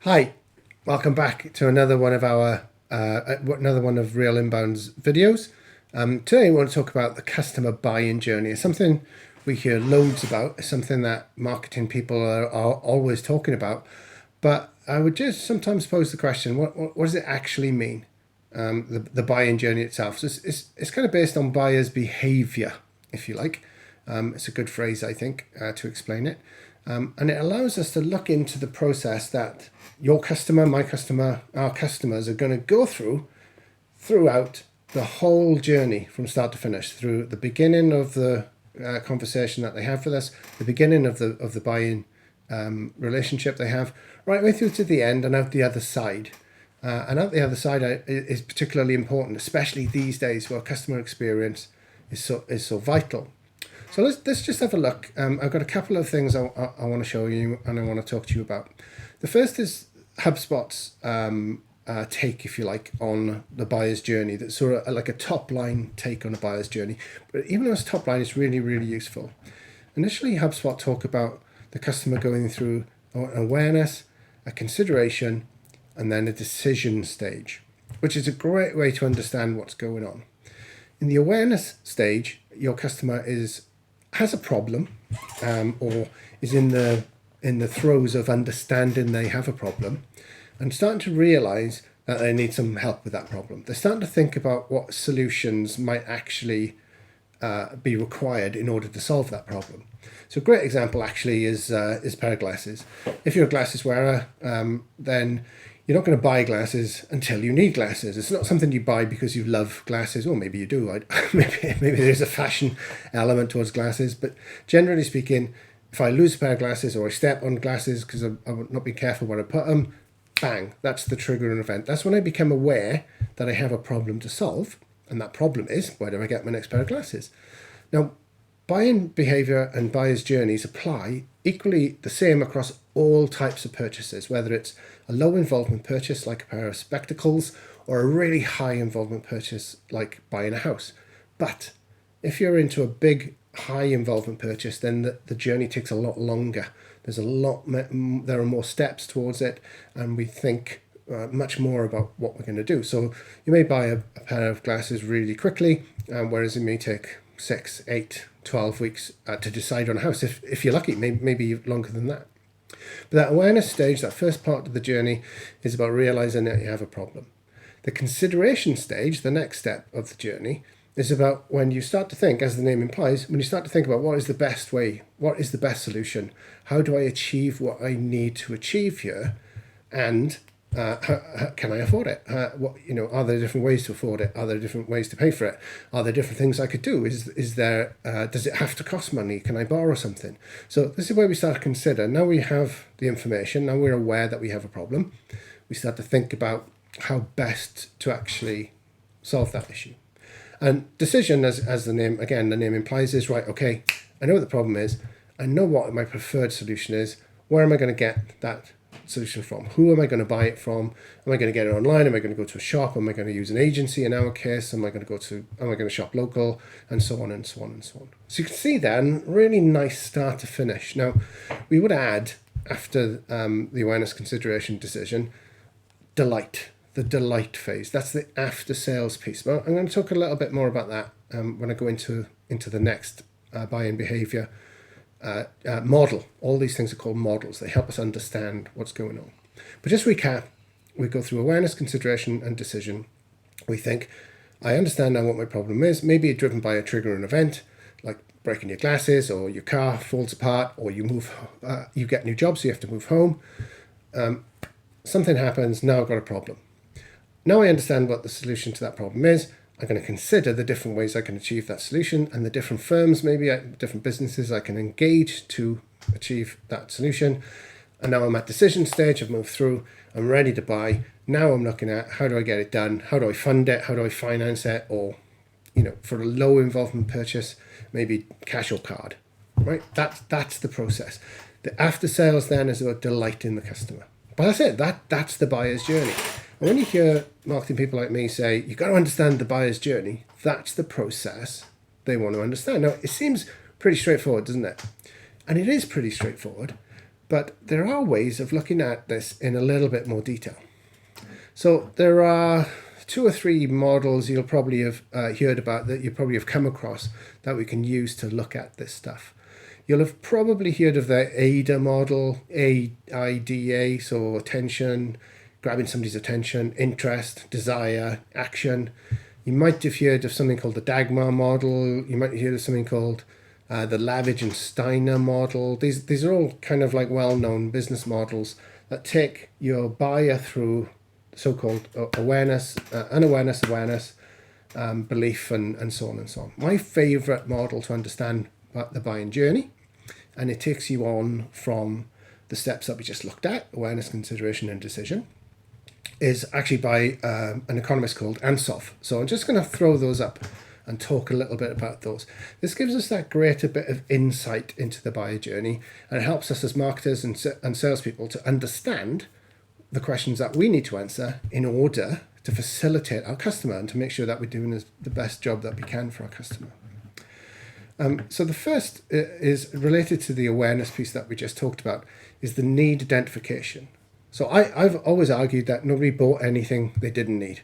Hi, welcome back to another one of our Real Inbound's videos. Today I want to talk about the customer buy-in journey. It's something we hear loads about. It's something that marketing people are always talking about. But I would just sometimes pose the question: what does it actually mean? The buy-in journey itself. So it's kind of based on buyers' behaviour, if you like. It's a good phrase, I think, to explain it. And it allows us to look into the process that your customer, my customer, our customers are going to go throughout the whole journey from start to finish, through the beginning of the conversation that they have with us, the beginning of the buy-in relationship they have, right way through to the end and out the other side. And out the other side is particularly important, especially these days where customer experience is so vital. So let's just have a look. I've got a couple of things I want to show you and I want to talk to you about. The first is HubSpot's take, if you like, on the buyer's journey. That's sort of like a top line take on a buyer's journey. But even though it's top line, it's really, really useful. Initially, HubSpot talk about the customer going through an awareness, a consideration, and then a decision stage, which is a great way to understand what's going on. In the awareness stage, your customer has a problem, or is in the throes of understanding they have a problem and starting to realize that they need some help with that problem. They're starting to think about what solutions might actually be required in order to solve that problem. So a great example actually is a pair of glasses. If you're a glasses wearer, then you're not going to buy glasses until you need glasses. It's not something you buy because you love glasses, or maybe you do. Maybe there's a fashion element towards glasses, but generally speaking, if I lose a pair of glasses or I step on glasses because I would not be careful where I put them, bang, that's the triggering event. That's when I become aware that I have a problem to solve, and that problem is, where do I get my next pair of glasses? Now, buying behaviour and buyer's journeys apply equally the same across all types of purchases, whether it's a low involvement purchase like a pair of spectacles or a really high involvement purchase like buying a house. But if you're into a big high involvement purchase, then the journey takes a lot longer. There are more steps towards it, and we think much more about what we're going to do. So you may buy a pair of glasses really quickly, whereas it may take 6, 8, 12 weeks to decide on a house. If you're lucky, maybe longer than that. But that awareness stage, that first part of the journey, is about realizing that you have a problem. The consideration stage, the next step of the journey, is about when you start to think, as the name implies, when you start to think about what is the best way, what is the best solution, how do I achieve what I need to achieve here, and how can I afford it? Are there different ways to afford it? Are there different ways to pay for it? Are there different things I could do? Is there? Does it have to cost money? Can I borrow something? So this is where we start to consider. Now we have the information. Now we're aware that we have a problem. We start to think about how best to actually solve that issue. And decision, as the name implies, is right. Okay, I know what the problem is. I know what my preferred solution is. Where am I going to get that solution from? Who am I going to buy it from? Am I going to get it online? Am I going to go to a shop? Am I going to use an agency in our case? Am I going to shop local? And so on and so on and so on. So you can see then, really nice start to finish. Now, we would add, after the awareness, consideration, decision, delight. The delight phase. That's the after sales piece. But I'm going to talk a little bit more about that when I go into the next buy-in behavior model. All these things are called models. They help us understand what's going on. But just recap, we go through awareness, consideration, and decision. We think, I understand now what my problem is. Maybe it's driven by a triggering event, like breaking your glasses, or your car falls apart, or you get new jobs, so you have to move home. Something happens, now I've got a problem. Now I understand what the solution to that problem is. I'm going to consider the different ways I can achieve that solution and the different firms, maybe different businesses I can engage to achieve that solution. And now I'm at decision stage. I've moved through. I'm ready to buy. Now I'm looking at, how do I get it done? How do I fund it? How do I finance it? Or, for a low involvement purchase, maybe cash or card, right? That's the process. The after sales then is about delighting the customer. But that's it. That's the buyer's journey. And when you hear marketing people like me say, you've got to understand the buyer's journey, that's the process they want to understand. Now, it seems pretty straightforward, doesn't it? And it is pretty straightforward, But there are ways of looking at this in a little bit more detail. So there are 2 or 3 models you'll probably have heard about, that you probably have come across, that we can use to look at this stuff. You'll have probably heard of the AIDA model, AIDA, so attention, grabbing somebody's attention, interest, desire, action. You might have heard of something called the Dagmar model. You might have heard of something called the Lavage and Steiner model. These are all kind of like well-known business models that take your buyer through so-called awareness, unawareness, awareness, belief, and so on and so on. My favorite model to understand the buying journey, and it takes you on from the steps that we just looked at, awareness, consideration, and decision, is actually by an economist called Ansoff. So I'm just going to throw those up and talk a little bit about those. This gives us that greater bit of insight into the buyer journey, and it helps us as marketers and salespeople to understand the questions that we need to answer in order to facilitate our customer and to make sure that we're doing the best job that we can for our customer. So the first is related to the awareness piece that we just talked about, is the need identification. So I've always argued that nobody bought anything they didn't need.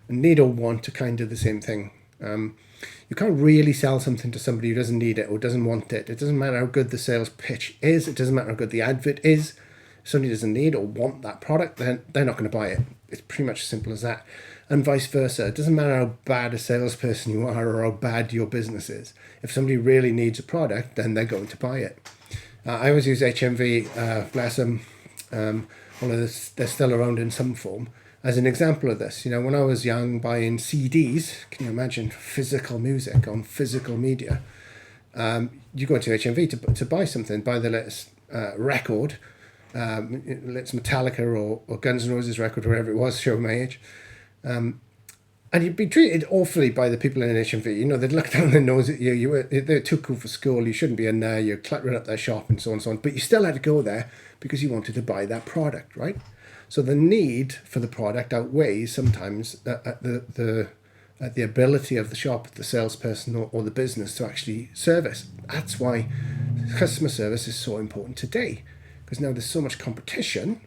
And need or want are kind of the same thing. You can't really sell something to somebody who doesn't need it or doesn't want it. It doesn't matter how good the sales pitch is. It doesn't matter how good the advert is. If somebody doesn't need or want that product, then they're not going to buy it. It's pretty much as simple as that. And vice versa. It doesn't matter how bad a salesperson you are or how bad your business is. If somebody really needs a product, then they're going to buy it. I always use HMV, bless them, although they're still around in some form, as an example of this. You know, when I was young, buying CDs, can you imagine physical music on physical media? You go into HMV to buy something, buy the latest record, it's Metallica or Guns N' Roses record, wherever it was, show my age. And you'd be treated awfully by the people in HMV. You know, they'd look down their nose at you. They're too cool for school. You shouldn't be in there. You're cluttering up their shop and so on and so on. But you still had to go there because you wanted to buy that product, right? So the need for the product outweighs sometimes the ability of the shop, the salesperson, or the business to actually service. That's why customer service is so important today, because now there's so much competition.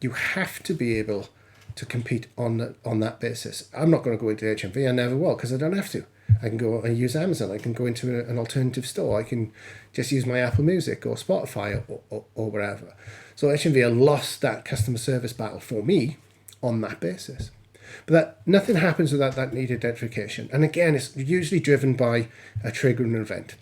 You have to be able to compete on that basis. I'm not going to go into HMV. I never will, because I don't have to. I can go and use Amazon. I can go into an alternative store. I can just use my Apple Music or Spotify or wherever. So HMV have lost that customer service battle for me on that basis. But nothing happens without that need identification. And again, it's usually driven by a triggering event.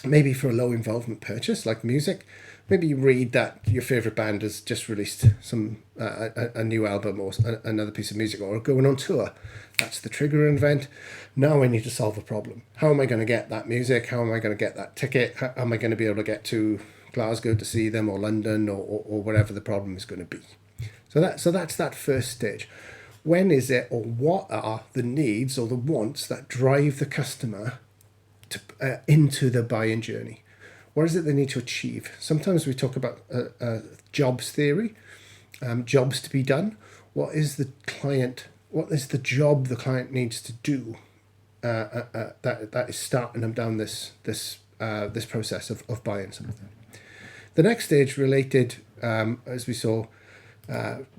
Maybe for a low involvement purchase like music. Maybe you read that your favorite band has just released a new album or another piece of music, or going on tour. That's the triggering event. Now I need to solve a problem. How am I going to get that music? How am I going to get that ticket? How am I going to be able to get to Glasgow to see them, or London, or wherever the problem is going to be? So that's that first stage. When is it, or what are the needs or the wants that drive the customer into the buying journey? What is it they need to achieve? Sometimes we talk about jobs theory, jobs to be done. What is the job the client needs to do that is starting them down this process of buying something? The next stage related, as we saw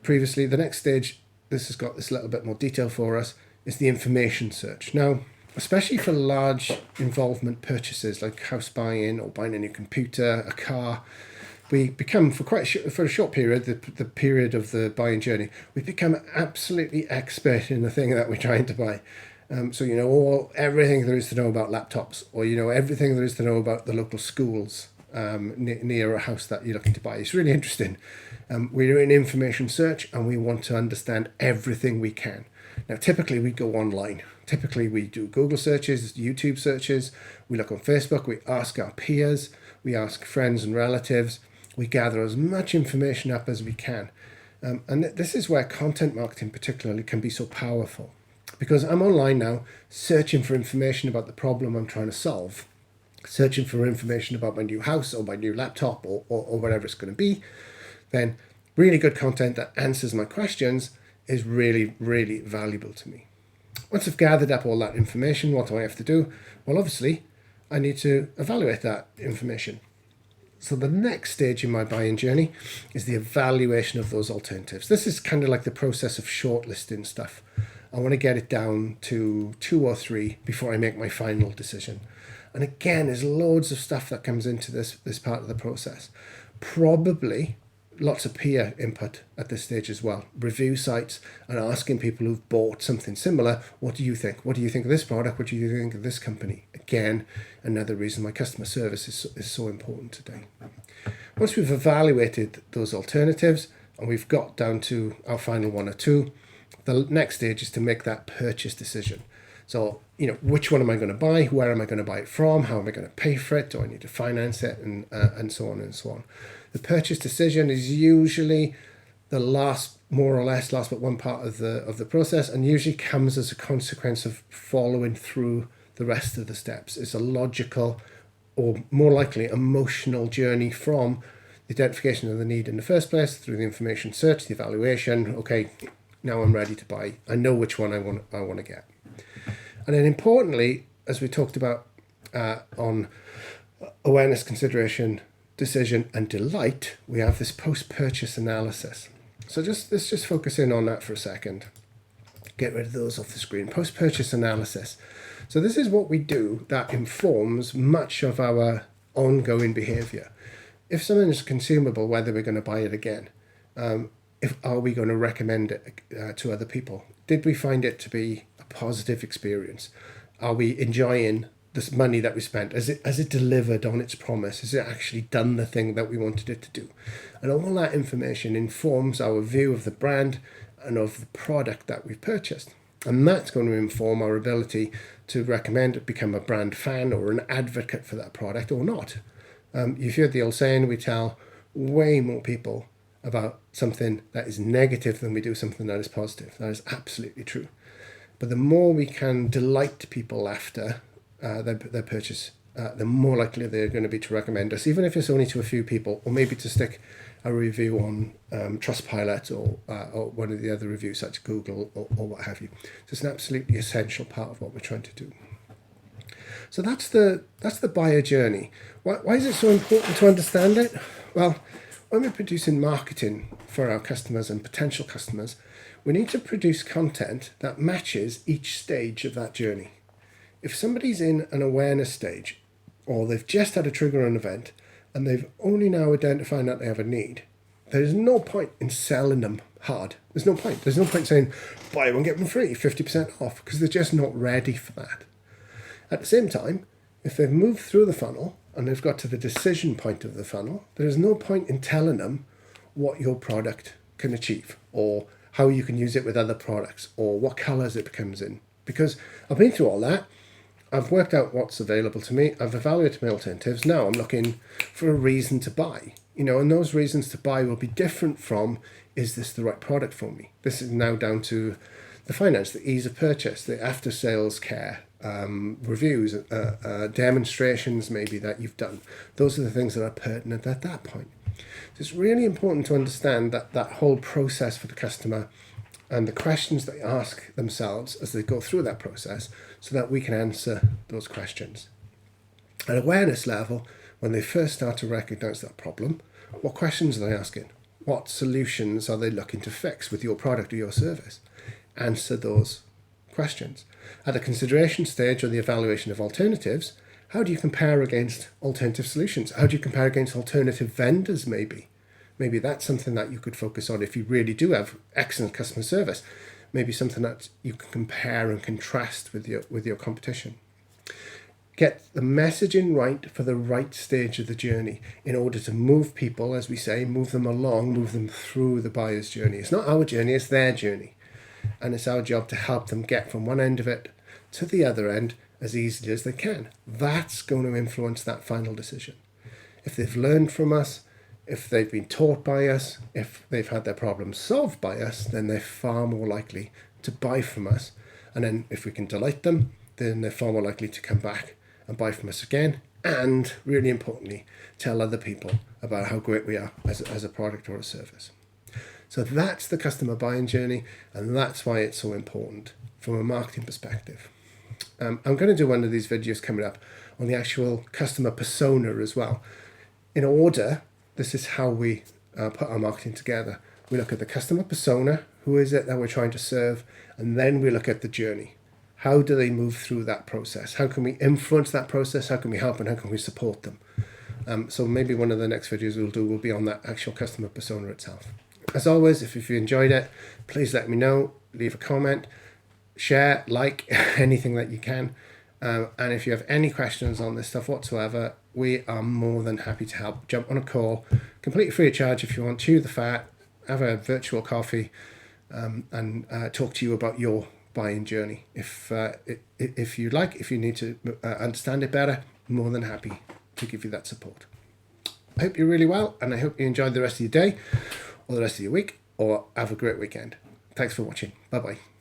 previously, the next stage, this has got this little bit more detail for us, is the information search. Now, especially for large involvement purchases like house buying or buying a new computer, a car, we become, for a short period, the period of the buying journey, we become absolutely expert in the thing that we're trying to buy. So you know everything there is to know about laptops, or you know everything there is to know about the local schools near a house that you're looking to buy. It's really interesting. We're in information search and we want to understand everything we can. Now, typically we go online. Typically we do Google searches, YouTube searches. We look on Facebook. We ask our peers. We ask friends and relatives. We gather as much information up as we can. And this is where content marketing particularly can be so powerful. Because I'm online now searching for information about the problem I'm trying to solve. Searching for information about my new house or my new laptop or whatever it's going to be. Then really good content that answers my questions is really, really valuable to me. Once I've gathered up all that information, what do I have to do? Well, obviously, I need to evaluate that information. So the next stage in my buying journey is the evaluation of those alternatives. This is kind of like the process of shortlisting stuff. I want to get it down to 2 or 3 before I make my final decision. And again, there's loads of stuff that comes into this part of the process. Probably lots of peer input at this stage as well. Review sites and asking people who've bought something similar, what do you think? What do you think of this product? What do you think of this company? Again, another reason why customer service is so important today. Once we've evaluated those alternatives and we've got down to our final 1 or 2, the next stage is to make that purchase decision. So, which one am I going to buy? Where am I going to buy it from? How am I going to pay for it? Do I need to finance it? And so on and so on. The purchase decision is usually the last but one part of the process, and usually comes as a consequence of following through the rest of the steps. It's a logical, or more likely emotional journey from the identification of the need in the first place, through the information search, the evaluation. Okay, now I'm ready to buy. I know which one I want to get. And then importantly, as we talked about on awareness, consideration, decision, and delight, we have this post-purchase analysis. So let's just focus in on that for a second. Get rid of those off the screen. Post-purchase analysis. So this is what we do that informs much of our ongoing behavior. If something is consumable, whether we're going to buy it again, are we going to recommend it to other people? Did we find it to be a positive experience? Are we enjoying this money that we spent? Has it delivered on its promise? Has it actually done the thing that we wanted it to do? And all that information informs our view of the brand and of the product that we've purchased. And that's going to inform our ability to recommend it, become a brand fan or an advocate for that product or not. You've heard the old saying, we tell way more people about something that is negative than we do something that is positive. That is absolutely true. But the more we can delight people after their purchase, the more likely they're going to be to recommend us, even if it's only to a few people, or maybe to stick a review on Trustpilot or one of the other review sites, Google or what have you. So it's an absolutely essential part of what we're trying to do. So that's the buyer journey. Why is it so important to understand it? Well, when we're producing marketing for our customers and potential customers, we need to produce content that matches each stage of that journey. If somebody's in an awareness stage, or they've just had a trigger on event, and they've only now identified that they have a need, there's no point in selling them hard. There's no point. There's no point saying, buy one, get one free, 50% off, because they're just not ready for that. At the same time, if they've moved through the funnel, and they've got to the decision point of the funnel, there's no point in telling them what your product can achieve, or how you can use it with other products, or what colors it comes in. Because I've been through all that. I've worked out what's available to me. I've evaluated my alternatives. Now I'm looking for a reason to buy. And those reasons to buy will be different from, is this the right product for me? This is now down to the finance, the ease of purchase, the after sales care, reviews, demonstrations maybe that you've done. Those are the things that are pertinent at that point. So it's really important to understand that whole process for the customer and the questions they ask themselves as they go through that process, so that we can answer those questions. At awareness level, when they first start to recognize that problem, what questions are they asking? What solutions are they looking to fix with your product or your service? Answer those questions. At the consideration stage or the evaluation of alternatives, how do you compare against alternative solutions? How do you compare against alternative vendors maybe? Maybe that's something that you could focus on if you really do have excellent customer service. Maybe something that you can compare and contrast with your competition. Get the messaging right for the right stage of the journey in order to move people, as we say, move them along, move them through the buyer's journey. It's not our journey, it's their journey. And it's our job to help them get from one end of it to the other end as easily as they can. That's going to influence that final decision. If they've learned from us, if they've been taught by us, if they've had their problems solved by us, then they're far more likely to buy from us. And then if we can delight them, then they're far more likely to come back and buy from us again. And really importantly, tell other people about how great we are as a product or a service. So that's the customer buying journey, and that's why it's so important from a marketing perspective. I'm going to do one of these videos coming up on the actual customer persona as well. in order, this is how we put our marketing together. We look at the customer persona, who is it that we're trying to serve, and then we look at the journey. How do they move through that process? How can we influence that process? How can we help and how can we support them? So maybe one of the next videos we'll do will be on that actual customer persona itself. As always, if you enjoyed it, please let me know, leave a comment, share, like, anything that you can. And if you have any questions on this stuff whatsoever, we are more than happy to help. Jump on a call, completely free of charge if you want, chew the fat, have a virtual coffee, and talk to you about your buying journey. If you like, if you need to understand it better, more than happy to give you that support. I hope you're really well, and I hope you enjoyed the rest of your day, or the rest of your week, or have a great weekend. Thanks for watching. Bye-bye.